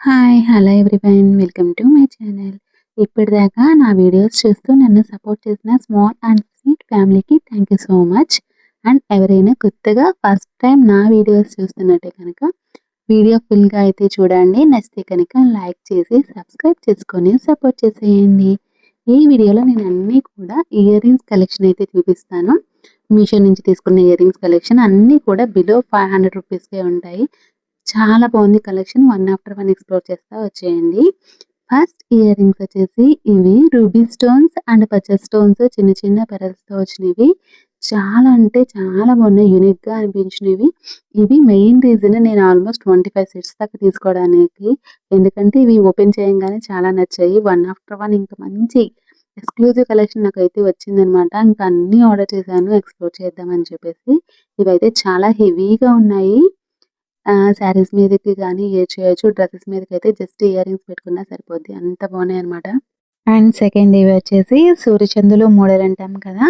Hi! Hello everyone. Welcome to my channel. ఇప్పటిదాకా నా videos చూస్తూ నన్ను సపోర్ట్ చేసిన స్మాల్ అండ్ స్వీట్ ఫ్యామిలీకి thank you so much. And ఎవరైనా కొత్తగా ఫస్ట్ టైం నా వీడియోస్ చూస్తున్నట్టే కనుక వీడియో ఫుల్‌గా అయితే చూడండి. నచ్చితే కనుక లైక్ చేసి సబ్స్క్రైబ్ చేసుకొని సపోర్ట్ చేసేయండి. ఈ వీడియోలో నేను అన్నీ కూడా ఇయర్ రింగ్స్ కలెక్షన్ అయితే చూపిస్తాను. మీషో నుంచి తీసుకున్న ఇయర్ రింగ్స్ కలెక్షన్ అన్నీ కూడా బిలో 500 రూపీస్‌కే ఉంటాయి. చాలా బాగుంది collection. One after one explore చేస్తా వచ్చేయండి. ఫస్ట్ ఇయర్ రింగ్స్ వచ్చేసి ఇవి రూబీ స్టోన్స్ అండ్ పచ్చ స్టోన్స్ చిన్న చిన్న పెరల్స్‌తో వచ్చినవి. చాలా అంటే చాలా బాగున్నాయి. యూనిక్‌గా అనిపించినవి. ఇవి మెయిన్ రీజన్ నేను ఆల్మోస్ట్ 25 సెట్స్ దాకా తీసుకోవడానికి. ఎందుకంటే ఇవి ఓపెన్ చేయంగానే చాలా నచ్చాయి. వన్ ఆఫ్టర్ వన్ ఇంకా మంచి ఎక్స్‌క్లూజివ్ కలెక్షన్ నాకైతే వచ్చిందనమాట. ఇంకా అన్నీ ఆర్డర్ చేశాను ఎక్స్‌ప్లోర్ చేద్దామని చెప్పేసి. ఇవైతే చాలా హెవీగా ఉన్నాయి. శారీస్ మీదకి గానీ ఏది చేయొచ్చు. డ్రెసెస్ మీదకైతే జస్ట్ ఇయర్ రింగ్స్ పెట్టుకున్నా సరిపోద్ది. అంత బాగున్నాయన్నమాట. అండ్ సెకండ్ ఇవి వచ్చేసి సూర్యచంద్రులు మోడల్ అంటాం కదా!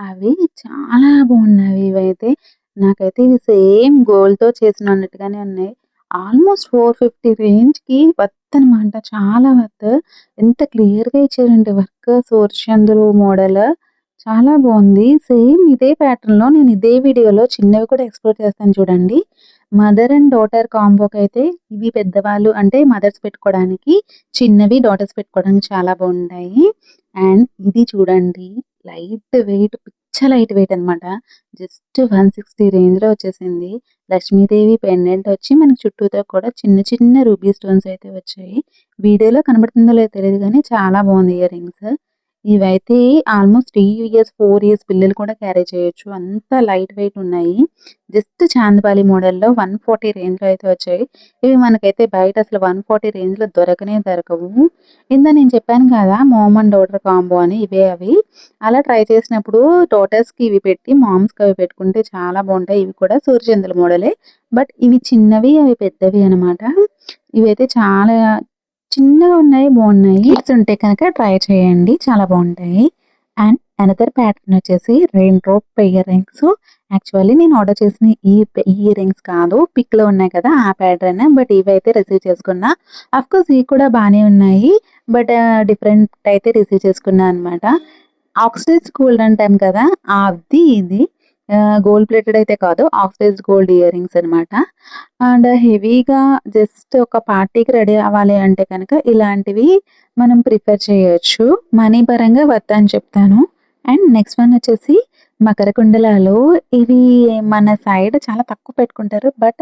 అవి చాలా బాగున్నాయి ఇవైతే. నాకైతే ఇవి సేమ్ గోల్డ్‌తో చేసినన్నట్టుగానే ఉన్నాయి. ఆల్మోస్ట్ 450 రేంజ్‌కి వర్త్ అనమాట. చాలా వర్త్. ఎంత క్లియర్‌గా ఇచ్చారంటే వర్క్ సూర్యచంద్రులు మోడల్ చాలా బాగుంది. సేమ్ ఇదే ప్యాటర్న్‌లో నేను ఇదే వీడియోలో చిన్నవి కూడా ఎక్స్‌ప్లోర్ చేస్తాను చూడండి. మదర్ అండ్ డాటర్ కాంబోకైతే ఇవి పెద్దవాళ్ళు అంటే మదర్స్ పెట్టుకోవడానికి, చిన్నవి డాటర్స్ పెట్టుకోవడానికి చాలా బాగుంటాయి. అండ్ ఇది చూడండి లైట్ వెయిట్ లైట్ వెయిట్ అనమాట. జస్ట్ 160 రేంజ్‌లో వచ్చేసింది. లక్ష్మీదేవి పెండెంట్ వచ్చి మనకి చుట్టూతా కూడా చిన్న చిన్న రూబీ స్టోన్స్ అయితే వచ్చాయి. వీడియోలో కనబడుతుందో లేదో తెలీదు గానీ చాలా బాగుంది ఇయర్ రింగ్స్. ఇవైతే ఆల్మోస్ట్ 3 ఇయర్స్, 4 ఇయర్స్ పిల్లలు కూడా క్యారీ చేయొచ్చు. అంత లైట్ వెయిట్ ఉన్నాయి. జస్ట్ చాందిబాలి మోడల్‌లో 140 రేంజ్‌లో అయితే వచ్చాయి. ఇవి మనకైతే బయట అసలు 140 రేంజ్‌లో దొరకనే దొరకవు. నేను చెప్పాను కదా! మామ్ అండ్ డాటర్ కాంబో అని ఇవే అవి. అలా ట్రై చేసినప్పుడు డాటర్స్‌కి ఇవి పెట్టి మామ్స్‌కి అవి పెట్టుకుంటే చాలా బాగుంటాయి. ఇవి కూడా సూర్యచంద్రుల మోడలే. బట్ ఇవి చిన్నవి, అవి పెద్దవి అనమాట. ఇవైతే చాలా చిన్నగా ఉన్నాయి. బాగున్నాయి. కిడ్స్ ఉంటే కనుక ట్రై చేయండి. చాలా బాగుంటాయి. అండ్ అనదర్ ప్యాటర్న్ వచ్చేసి rain drop ear rings. Actually నేను ఆర్డర్ చేసిన ఇయర్ రింగ్స్ కాదు. పిక్‌లో ఉన్నాయి కదా! ఆ ప్యాటర్న్. బట్ ఇవైతే రిసీవ్ చేసుకున్నా. అఫ్‌కోర్స్ ఇవి కూడా బానే ఉన్నాయి. బట్ డిఫరెంట్ అయితే రిసీవ్ చేసుకున్నా అనమాట. ఆక్సిడైజ్ గోల్డ్ అంటాం కదా! అది ఇది. గోల్డ్ ప్లేటెడ్ అయితే కాదు. ఆక్సిడైజ్డ్ గోల్డ్ ఇయర్ రింగ్స్ అనమాట. అండ్ హెవీగా జస్ట్ ఒక పార్టీకి రెడీ అవ్వాలి అంటే కనుక ఇలాంటివి మనం ప్రిఫర్ చేయొచ్చు. మనీ పరంగా వర్త్ అని చెప్తాను. అండ్ నెక్స్ట్ వన్ వచ్చేసి మకర కుండలాలు. ఇవి మన సైడ్ చాలా తక్కువ పెట్టుకుంటారు. బట్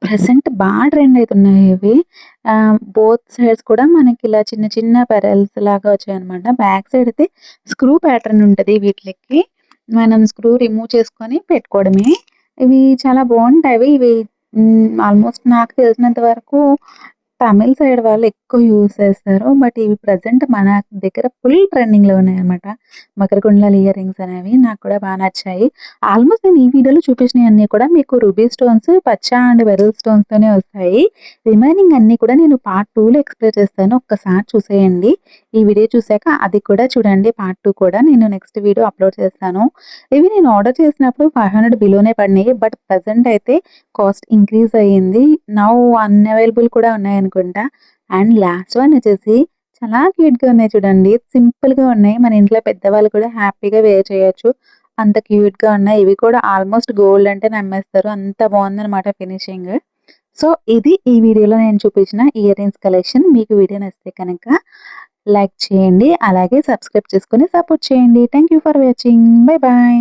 ప్రెజెంట్ ట్రెండ్ అయితున్నాయి ఇవి. బోత్ సైడ్స్ కూడా మనకి ఇలా చిన్న చిన్న పెరల్స్ లాగా వచ్చాయన్నమాట. బ్యాక్ సైడ్ అయితే స్క్రూ ప్యాటర్న్ ఉంటది వీటిలకి. మనం స్క్రూ రిమూవ్ చేసుకొని పెట్టుకోవడమే. ఇవి చాలా బాగుంటాయి. ఇవి ఆల్మోస్ట్ నాకు తెలిసినంత వరకు తమిళ్ సైడ్ వాళ్ళు ఎక్కువ యూజ్ చేస్తారు. బట్ ఇవి ప్రెజెంట్ మన దగ్గర ఫుల్ ట్రెండింగ్‌లో ఉన్నాయన్నమాట. మకర కుండలాల ఇయర్ రింగ్స్ అనేవి నాకు కూడా నచ్చాయి. ఆల్మోస్ట్ నేను ఈ వీడియోలో చూపించినయన్నీ కూడా మీకు రూబీ స్టోన్స్, పచ్చ అండ్ బెరిల్ స్టోన్స్‌తోనే వస్తాయి. రిమైనింగ్ అన్నీ కూడా నేను పార్ట్ 2లో ఎక్స్‌ప్లెయిన్ చేస్తాను. ఒక్కసారి చూసేయండి. ఈ వీడియో చూసాక అది కూడా చూడండి. పార్ట్ 2 కూడా నేను నెక్స్ట్ వీడియో అప్‌లోడ్ చేస్తాను. ఇవి నేను ఆర్డర్ చేసినప్పుడు 500 బిలోనే పడినాయి. బట్ ప్రెజెంట్ అయితే కాస్ట్ ఇంక్రీజ్ అయ్యింది. నౌ అన్‌అవైలబుల్ కూడా ఉన్నాయనుకుంటా. అండ్ లాస్ట్ వన్ వచ్చేసి చాలా క్యూట్‌గా ఉన్నాయి చూడండి. సింపుల్‌గా ఉన్నాయి. మన ఇంట్లో పెద్దవాళ్ళు కూడా హ్యాపీగా వేర్ చేయొచ్చు. అంత క్యూట్‌గా ఉన్నాయి. ఇవి కూడా ఆల్మోస్ట్ గోల్డ్ అంటే నమ్మేస్తారు. అంత బాగుందనమాట ఫినిషింగ్. సో, ఇది ఈ వీడియోలో నేను చూపించిన ఇయర్ రింగ్స్ కలెక్షన్. మీకు వీడియో నచ్చితే కనుక లైక్ చేయండి. అలాగే సబ్స్క్రైబ్ చేసుకొని సపోర్ట్ చేయండి. Thank you for watching. By by.